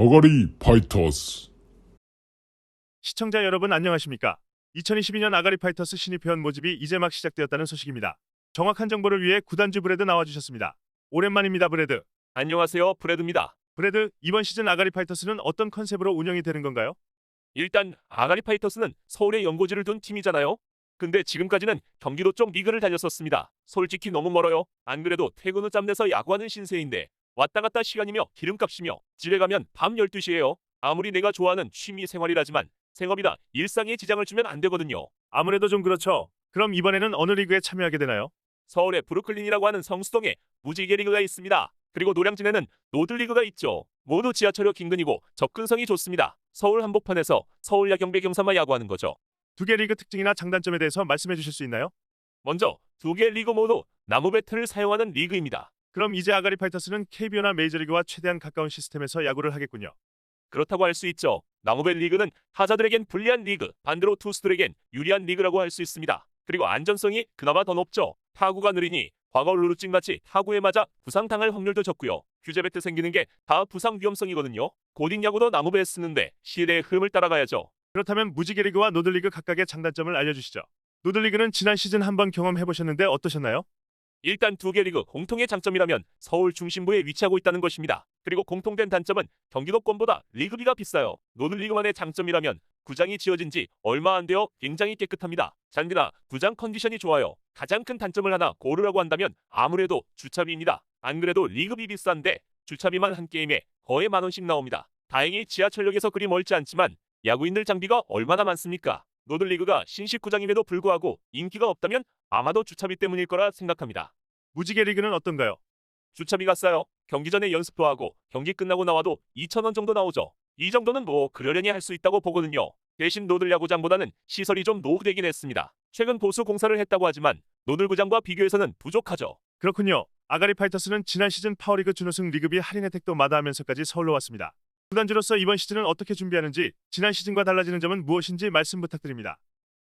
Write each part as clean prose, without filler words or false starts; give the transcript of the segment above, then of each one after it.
아가리 파이터스. 시청자 여러분 안녕하십니까? 2022년 아가리 파이터스 신입회원 모집이 이제 막 시작되었다는 소식입니다. 정확한 정보를 위해 구단주 브레드 나와주셨습니다. 오랜만입니다, 브레드. 안녕하세요, 브레드입니다. 브레드, 이번 시즌 아가리 파이터스는 어떤 컨셉으로 운영이 되는 건가요? 일단 아가리 파이터스는 서울에 연고지를 둔 팀이잖아요. 근데 지금까지는 경기도 쪽 리그를 다녔었습니다. 솔직히 너무 멀어요. 안 그래도 퇴근 후 짬내서 야구하는 신세인데 왔다 갔다 시간이며 기름값이며 집에 가면 밤 12시예요. 아무리 내가 좋아하는 취미 생활이라지만 생업이나 일상에 지장을 주면 안 되거든요. 아무래도 좀 그렇죠. 그럼 이번에는 어느 리그에 참여하게 되나요? 서울에 브루클린이라고 하는 성수동에 무지개 리그가 있습니다. 그리고 노량진에는 노들리그가 있죠. 모두 지하철역 인근이고 접근성이 좋습니다. 서울 한복판에서 서울 야경배 경사만 야구하는 거죠. 두 개 리그 특징이나 장단점에 대해서 말씀해 주실 수 있나요? 먼저 두 개 리그 모두 나무 배트를 사용하는 리그입니다. 그럼 이제 아가리 파이터스는 KBO나 메이저리그와 최대한 가까운 시스템에서 야구를 하겠군요. 그렇다고 할 수 있죠. 나무배 리그는 타자들에겐 불리한 리그, 반대로 투수들에겐 유리한 리그라고 할 수 있습니다. 그리고 안전성이 그나마 더 높죠. 타구가 느리니 과거 루루찡같이 타구에 맞아 부상당할 확률도 적고요. 규제 배트 생기는 게 다 부상 위험성이거든요. 고딩 야구도 나무배 쓰는데 시대의 흐름을 따라가야죠. 그렇다면 무지개 리그와 노들리그 각각의 장단점을 알려주시죠. 노들리그는 지난 시즌 한번 경험해보셨는데 어떠셨나요? 일단 두 개 리그 공통의 장점이라면 서울 중심부에 위치하고 있다는 것입니다. 그리고 공통된 단점은 경기도권보다 리그비가 비싸요. 노들리그만의 장점이라면 구장이 지어진 지 얼마 안 되어 굉장히 깨끗합니다. 잔디나 구장 컨디션이 좋아요. 가장 큰 단점을 하나 고르라고 한다면 아무래도 주차비입니다. 안 그래도 리그비 비싼데 주차비만 한 게임에 거의 10,000원씩 나옵니다. 다행히 지하철역에서 그리 멀지 않지만 야구인들 장비가 얼마나 많습니까? 노들리그가 신식 구장임에도 불구하고 인기가 없다면 아마도 주차비 때문일 거라 생각합니다. 무지개 리그는 어떤가요? 주차비가 싸요. 경기 전에 연습도 하고 경기 끝나고 나와도 2,000원 정도 나오죠. 이 정도는 뭐 그러려니 할 수 있다고 보거든요. 대신 노들 야구장보다는 시설이 좀 노후되긴 했습니다. 최근 보수 공사를 했다고 하지만 노들구장과 비교해서는 부족하죠. 그렇군요. 아가리 파이터스는 지난 시즌 파워리그 준우승 리그비 할인 혜택도 마다하면서까지 서울로 왔습니다. 구단주로서 이번 시즌은 어떻게 준비하는지, 지난 시즌과 달라지는 점은 무엇인지 말씀 부탁드립니다.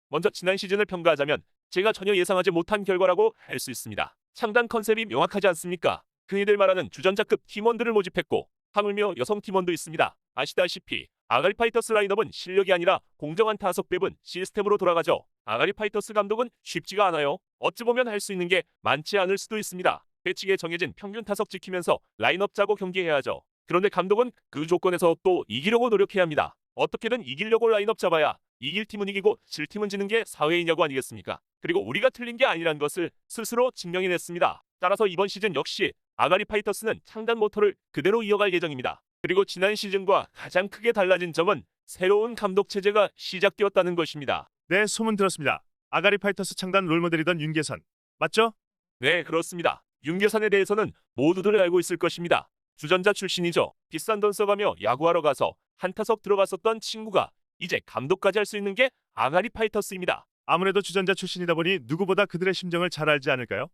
먼저 지난 시즌을 평가하자면 제가 전혀 예상하지 못한 결과라고 할 수 있습니다. 창단 컨셉이 명확하지 않습니까? 흔히들 말하는 주전자급 팀원들을 모집했고 하물며 여성 팀원도 있습니다. 아시다시피 아가리 파이터스 라인업은 실력이 아니라 공정한 타석 배분 시스템으로 돌아가죠. 아가리 파이터스 감독은 쉽지가 않아요. 어찌 보면 할 수 있는 게 많지 않을 수도 있습니다. 배치기에 정해진 평균 타석 지키면서 라인업 짜고 경기해야죠. 그런데 감독은 그 조건에서 또 이기려고 노력해야 합니다. 어떻게든 이기려고 라인업 잡아야 이길 팀은 이기고 질 팀은 지는 게 사회인 야구 아니겠습니까? 그리고 우리가 틀린 게 아니란 것을 스스로 증명해냈습니다. 따라서 이번 시즌 역시 아가리 파이터스는 창단 모토를 그대로 이어갈 예정입니다. 그리고 지난 시즌과 가장 크게 달라진 점은 새로운 감독 체제가 시작되었다는 것입니다. 네, 소문 들었습니다. 아가리 파이터스 창단 롤모델이던 윤계선. 맞죠? 네, 그렇습니다. 윤계산에 대해서는 모두들 알고 있을 것입니다. 주전자 출신이죠. 비싼 돈 써가며 야구하러 가서 한타석 들어갔었던 친구가 이제 감독까지 할 수 있는 게 아가리 파이터스입니다. 아무래도 주전자 출신이다 보니 누구보다 그들의 심정을 잘 알지 않을까요?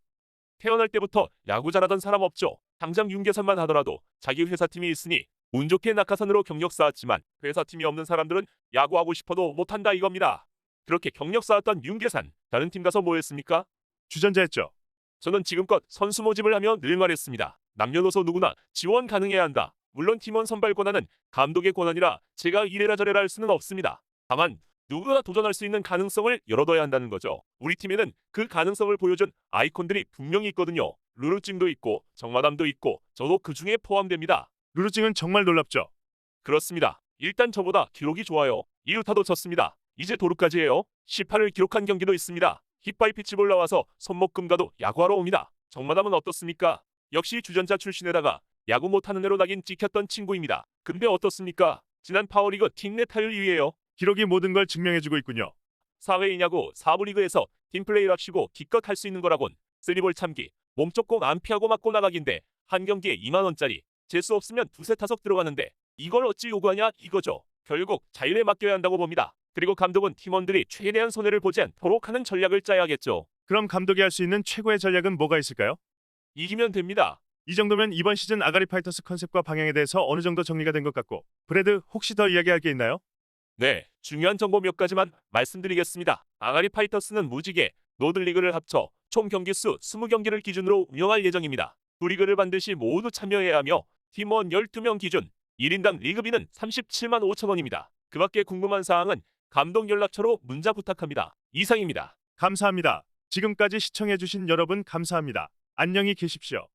태어날 때부터 야구 잘하던 사람 없죠. 당장 윤계산만 하더라도 자기 회사팀이 있으니 운 좋게 낙하산으로 경력 쌓았지만 회사팀이 없는 사람들은 야구하고 싶어도 못한다 이겁니다. 그렇게 경력 쌓았던 윤계산, 다른 팀 가서 뭐 했습니까? 주전자였죠. 저는 지금껏 선수 모집을 하며 늘 말했습니다. 남녀노소 누구나 지원 가능해야 한다. 물론 팀원 선발 권한은 감독의 권한이라 제가 이래라 저래라 할 수는 없습니다. 다만 누구나 도전할 수 있는 가능성을 열어둬야 한다는 거죠. 우리 팀에는 그 가능성을 보여준 아이콘들이 분명히 있거든요. 루루찡도 있고 정마담도 있고 저도 그 중에 포함됩니다. 루루찡은 정말 놀랍죠. 그렇습니다. 일단 저보다 기록이 좋아요. 2루타도 쳤습니다. 이제 도루까지 해요. 18을 기록한 경기도 있습니다. 힙바이 피치볼 나와서 손목금가도 야구하러 옵니다. 정마담은 어떻습니까? 역시 주전자 출신에다가 야구 못하는 애로 낙인 찍혔던 친구입니다. 근데 어떻습니까? 지난 파워리그 팀 내 타율 2위예요. 기록이 모든 걸 증명해주고 있군요. 사회인 야구 4부 리그에서 팀플레이랍시고 기껏 할 수 있는 거라곤 쓰리볼 참기, 몸쪽 공 안 피하고 맞고 나가기인데 한 경기에 2만원짜리 재수 없으면 두세 타석 들어가는데 이걸 어찌 요구하냐 이거죠. 결국 자율에 맡겨야 한다고 봅니다. 그리고 감독은 팀원들이 최대한 손해를 보지 않도록 하는 전략을 짜야겠죠. 그럼 감독이 할 수 있는 최고의 전략은 뭐가 있을까요? 이기면 됩니다. 이 정도면 이번 시즌 아가리 파이터스 컨셉과 방향에 대해서 어느 정도 정리가 된 것 같고, 브레드 혹시 더 이야기할 게 있나요? 네, 중요한 정보 몇 가지만 말씀드리겠습니다. 아가리 파이터스는 무지개, 노들리그를 합쳐 총 경기수 20경기를 기준으로 운영할 예정입니다. 두 리그를 반드시 모두 참여해야 하며 팀원 12명 기준 1인당 리그비는 37만 5천 원입니다. 그 밖에 궁금한 사항은 감독 연락처로 문자 부탁합니다. 이상입니다. 감사합니다. 지금까지 시청해주신 여러분 감사합니다. 안녕히 계십시오.